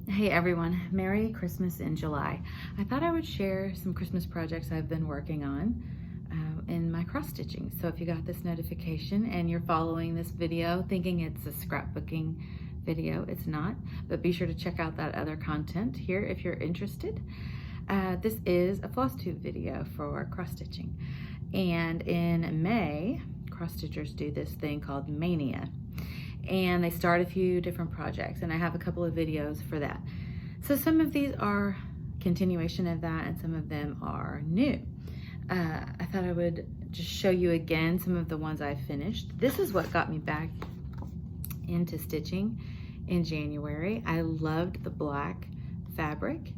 Hey everyone, Merry Christmas in July. I thought I would share some Christmas projects I've been working on in my cross stitching. So if you got this notification and you're following this video thinking it's a scrapbooking video, it's not, but be sure to check out that other content here if you're interested. This is a FlossTube video for cross stitching. And in May, cross stitchers do this thing called Mania. And they start a few different projects, and I have a couple of videos for that. So some of these are continuation of that and some of them are new. I thought I would just show you again some of the ones I finished. This is what got me back into stitching in January. I loved the black fabric,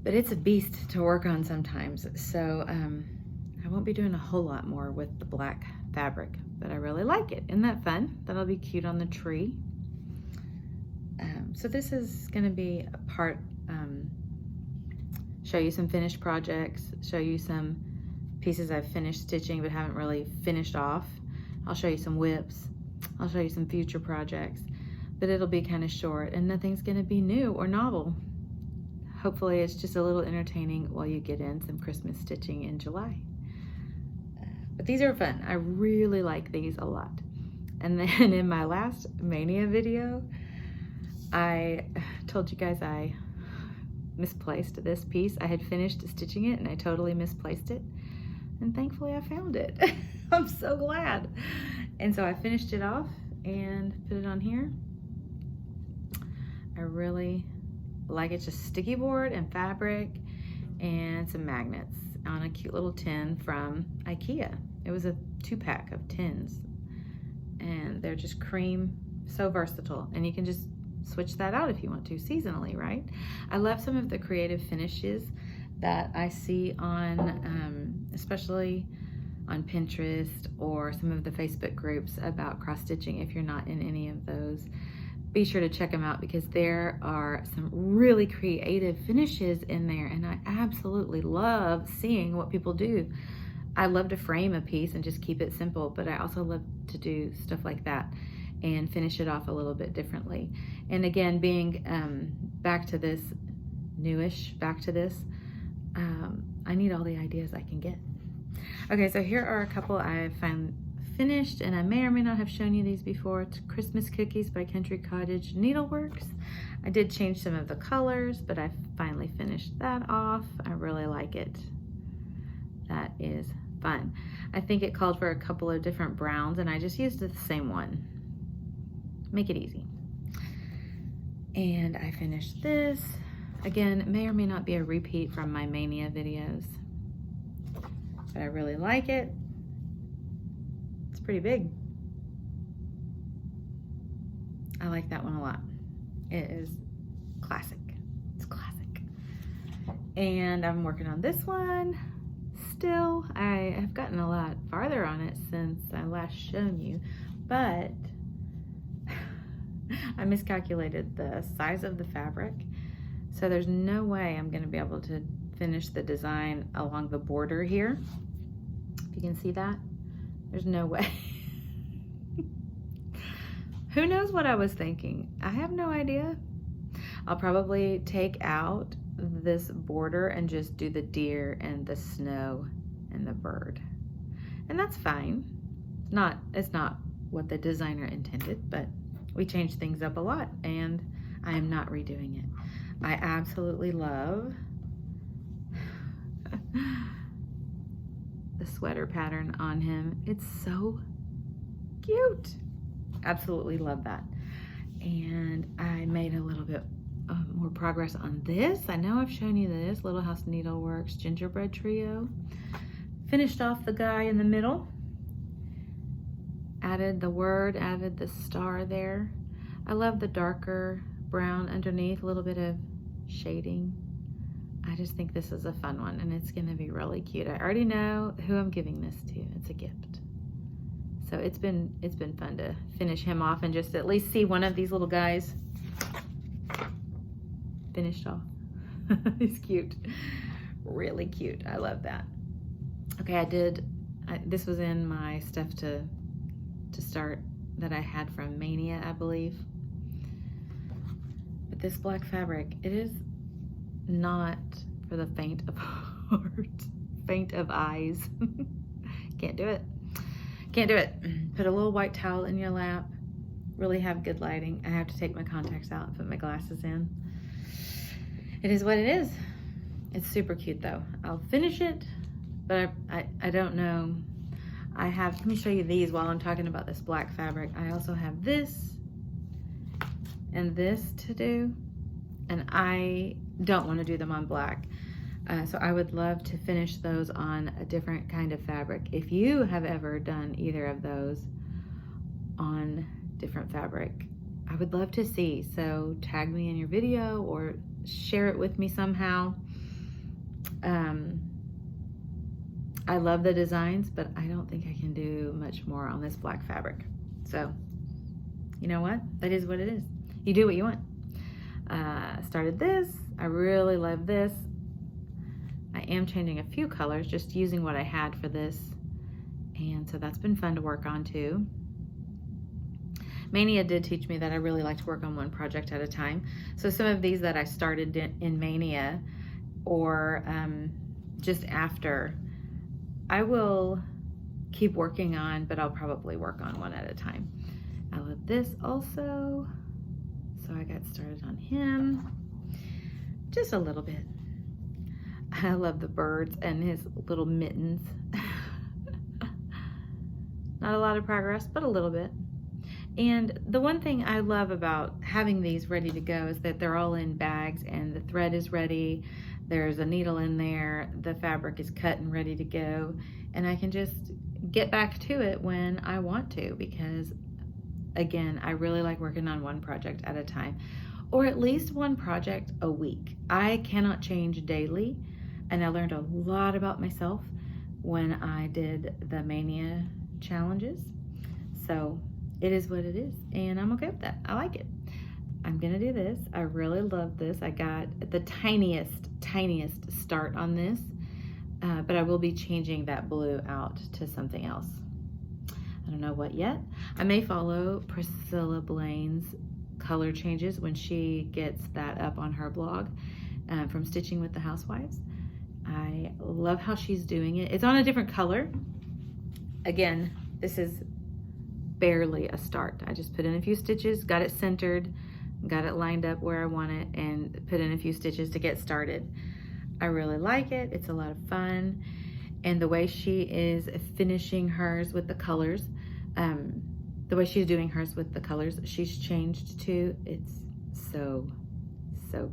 but it's a beast to work on sometimes. So I won't be doing a whole lot more with the black fabric, but I really like it. Isn't that fun? That'll be cute on the tree. So this is gonna be a part, show you some finished projects, show you some pieces I've finished stitching but haven't really finished off. I'll show you some whips. I'll show you some future projects, but it'll be kind of short and nothing's gonna be new or novel. Hopefully it's just a little entertaining while you get in some Christmas stitching in July. But these are fun. I really like these a lot. And then in my last Mania video, I told you guys I misplaced this piece. I had finished stitching it and I totally misplaced it. And thankfully I found it. I'm so glad. And so I finished it off and put it on here. I really like it. It's just sticky board and fabric and some magnets on a cute little tin from IKEA. It was a 2-pack of tins and they're just cream, so versatile, and you can just switch that out if you want to seasonally, right? I love some of the creative finishes that I see on, especially on Pinterest or some of the Facebook groups about cross stitching. If you're not in any of those, be sure to check them out because there are some really creative finishes in there and I absolutely love seeing what people do. I love to frame a piece and just keep it simple, but I also love to do stuff like that and finish it off a little bit differently. And again, being back to this, newish, back to this, I need all the ideas I can get. Okay, so here are a couple I finished, and I may or may not have shown you these before. It's Christmas Cookies by Country Cottage Needleworks. I did change some of the colors, but I finally finished that off. I really like it. That is fun. I think it called for a couple of different browns and I just used the same one. Make it easy. And I finished this. Again, it may or may not be a repeat from my Mania videos, but I really like it. It's pretty big. I like that one a lot. It is classic. It's classic. And I'm working on this one. Still, I have gotten a lot farther on it since I last shown you, but I miscalculated the size of the fabric. So there's no way I'm gonna be able to finish the design along the border here. If you can see that, there's no way. Who knows what I was thinking? I have no idea. I'll probably take out this border and just do the deer and the snow and the bird, and that's fine. It's not what the designer intended, but we changed things up a lot and I am not redoing it. I absolutely love the sweater pattern on him. It's so cute. Absolutely love that. And I made a little bit more progress on this. I know I've shown you this, Little House Needleworks Gingerbread Trio. Finished off the guy in the middle. Added the word, added the star there. I love the darker brown underneath, a little bit of shading. I just think this is a fun one and it's gonna be really cute. I already know who I'm giving this to. It's a gift. So it's been fun to finish him off and just at least see one of these little guys finished off. He's cute, really cute. I love that. Okay, this was in my stuff to start that I had from Mania, I believe. this black fabric, it is not for the faint of heart, faint of eyes. Can't do it. Can't do it. Put a little white towel in your lap. Really have good lighting. I have to take my contacts out and put my glasses in. It is what it is. It's super cute though. I'll finish it, but I don't know. let me show you these while I'm talking about this black fabric. I also have this and this to do, and I don't want to do them on black. So I would love to finish those on a different kind of fabric. If you have ever done either of those on different fabric, I would love to see. So tag me in your video or share it with me somehow. I love the designs, but I don't think I can do much more on this black fabric. So you know what? That is what it is. You do what you want. Started this. I really love this. I am changing a few colors, just using what I had for this. And so that's been fun to work on too. Mania did teach me that I really like to work on one project at a time. So some of these that I started in Mania or just after, I will keep working on, but I'll probably work on one at a time. I love this also. So I got started on him just a little bit. I love the birds and his little mittens. Not a lot of progress, but a little bit. And the one thing I love about having these ready to go is that they're all in bags and the thread is ready. There's a needle in there. The fabric is cut and ready to go. And I can just get back to it when I want to, because again, I really like working on one project at a time, or at least one project a week. I cannot change daily. And I learned a lot about myself when I did the Mania challenges. So it is what it is, and I'm okay with that. I like it. I'm gonna do this. I really love this. I got the tiniest start on this, but I will be changing that blue out to something else. I don't know what yet. I may follow Priscilla Blaine's color changes when she gets that up on her blog from Stitching with the Housewives. I love how she's doing it. It's on a different color. Again, this is barely a start. I just put in a few stitches, got it centered, got it lined up where I want it, and put in a few stitches to get started. I really like it. It's a lot of fun. And the way she is finishing hers with the colors, the way she's doing hers with the colors she's changed to, it's so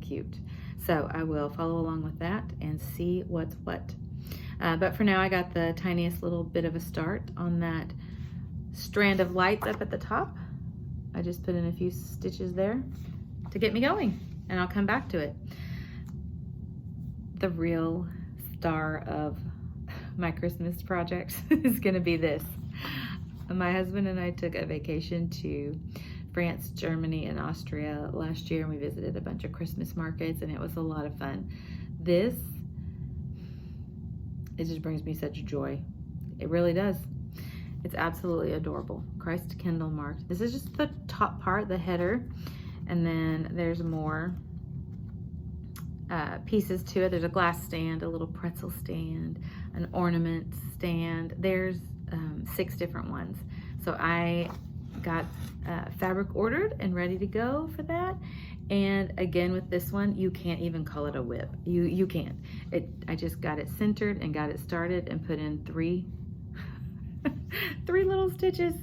cute. So I will follow along with that and see what's what. But for now, I got the tiniest little bit of a start on that strand of lights up at the top. I just put in a few stitches there to get me going, and I'll come back to it. The real star of my Christmas project is gonna be this. My husband and I took a vacation to France, Germany, and Austria last year, and we visited a bunch of Christmas markets, and it was a lot of fun. This, it just brings me such joy. It really does. It's absolutely adorable. Christ Kindle marked. This is just the top part, the header, and then there's more pieces to it. There's a glass stand, a little pretzel stand, an ornament stand. There's 6 different ones. So I got fabric ordered and ready to go for that. And again, with this one, you can't even call it a whip. You can't. I just got it centered and got it started and put in 3 little stitches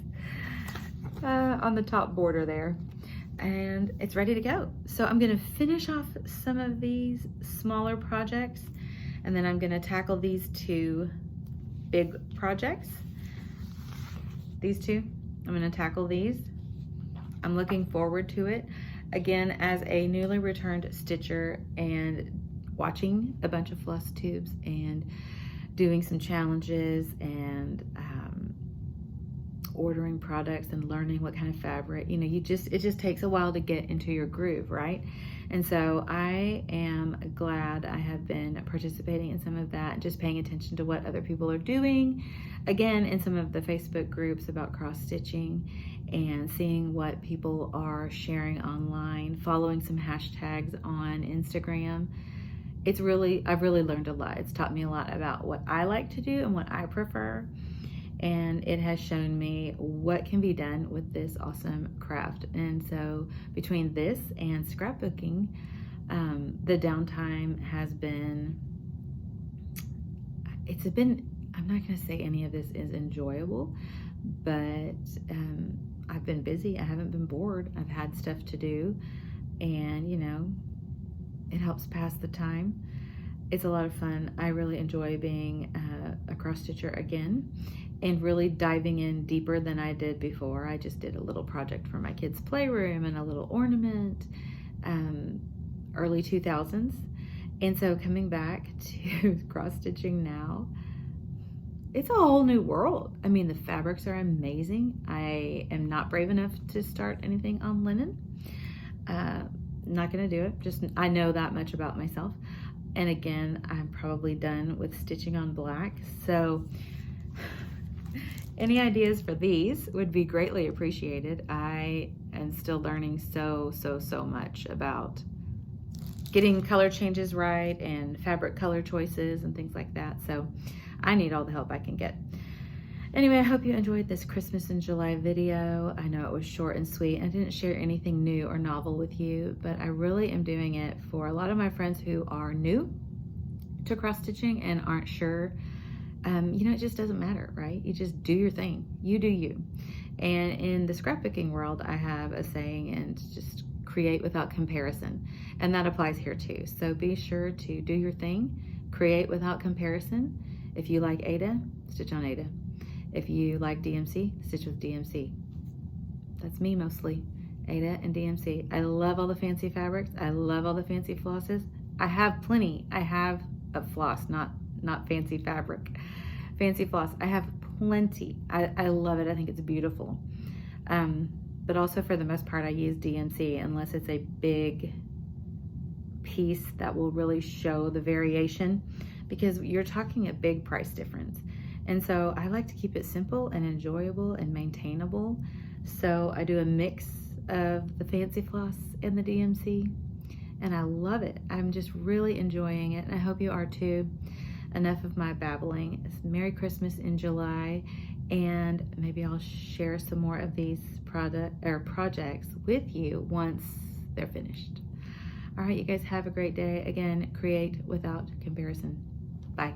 on the top border there, and it's ready to go. So I'm gonna finish off some of these smaller projects, and then I'm gonna tackle these 2 big projects. These 2, I'm gonna tackle these. I'm looking forward to it. Again, as a newly returned stitcher and watching a bunch of FlossTubes and doing some challenges and ordering products and learning what kind of fabric, you know, it just takes a while to get into your groove, right? And so I am glad I have been participating in some of that, just paying attention to what other people are doing. Again, in some of the Facebook groups about cross stitching, and seeing what people are sharing online, following some hashtags on Instagram. I've really learned a lot. It's taught me a lot about what I like to do and what I prefer. And it has shown me what can be done with this awesome craft. And so between this and scrapbooking, the downtime has been, I'm not gonna say any of this is enjoyable, but I've been busy. I haven't been bored. I've had stuff to do, and you know, it helps pass the time. It's a lot of fun. I really enjoy being a cross stitcher again, and really diving in deeper than I did before. I just did a little project for my kids' playroom and a little ornament, early 2000s. And so coming back to cross stitching now, it's a whole new world. I mean, the fabrics are amazing. I am not brave enough to start anything on linen. Not gonna do it. Just, I know that much about myself. And again, I'm probably done with stitching on black. So any ideas for these would be greatly appreciated. I am still learning so much about getting color changes right and fabric color choices and things like that. So I need all the help I can get. Anyway, I hope you enjoyed this Christmas in July video. I know it was short and sweet. I didn't share anything new or novel with you, but I really am doing it for a lot of my friends who are new to cross stitching and aren't sure. You know, it just doesn't matter, right? You just do your thing. You do you. And in the scrapbooking world, I have a saying, and just create without comparison. And that applies here too. So be sure to do your thing, create without comparison. If you like Aida, stitch on Aida. If you like DMC, stitch with DMC. That's me mostly, Aida and DMC. I love all the fancy fabrics. I love all the fancy flosses. I have plenty. I have a floss, not fancy fabric. Fancy floss, I have plenty. I love it. I think it's beautiful. But also for the most part, I use DMC unless it's a big piece that will really show the variation, because you're talking a big price difference. And so I like to keep it simple and enjoyable and maintainable. So I do a mix of the fancy floss and the DMC, and I love it. I'm just really enjoying it, and I hope you are too. Enough of my babbling. It's Merry Christmas in July, and maybe I'll share some more of these projects with you once they're finished. All right, you guys have a great day. Again, create without comparison. Bye.